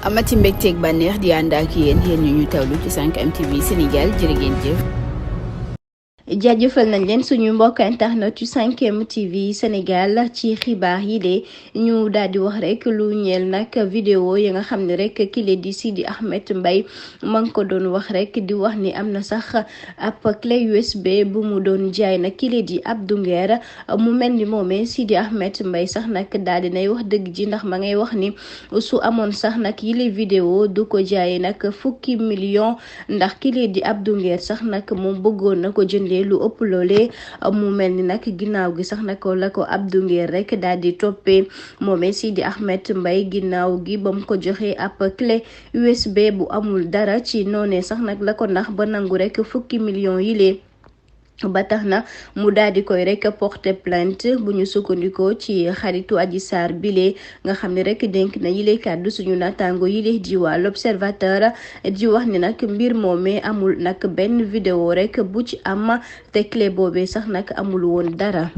amati mbégteeg bànneex di ànd ak yéen ñu tawlu ci 5M TV Sénégal jërë ngeen jëf. jaajëfal nañ leen suñu mbokk internet yu 5M TV Sénégal ci xibaar yi de ñu daal di wax rek lu ñeel nag vidéo yi nga xam ne rek kile di Sidi Ahmed Mbaye ma ngi ko doon wax rek di wax ni am na sax ab clé USB bu mu doon jaay nag kile di Abdou Nguer mu mel ni moomee Sidi Ahmed Mbaye sax nag daal di nay wax dëgg ji ndax ma ngay wax ni su amoon sax nag yile vidéo du ko jaayee nag fukki million ndax kile di Abdou Nguer sax nag moom bëggoon na ko jëndee lu ëpp loolee mu mel ni nag ginnaaw gi sax nag la ko Abdou Nguer rek daal di toppee moomee Sidi Ahmed Mbaye ginnaaw gi ba mu ko joxee ab clé USB bu amul dara ci noonee sax nag la ko nax ba nangu rek fukki millions yi lee ba tax na mu daal di koy rek porter plainte bu ñu sukkandikoo ci xaritu Adji Sarr bile nga xam ne rek dénk na yile kàddu suñu naataango yile di waa l'Observateur di wax ni nag mbir moomee amul nag benn vidéo rek bu ci am te clé boobee sax nag amul woon dara.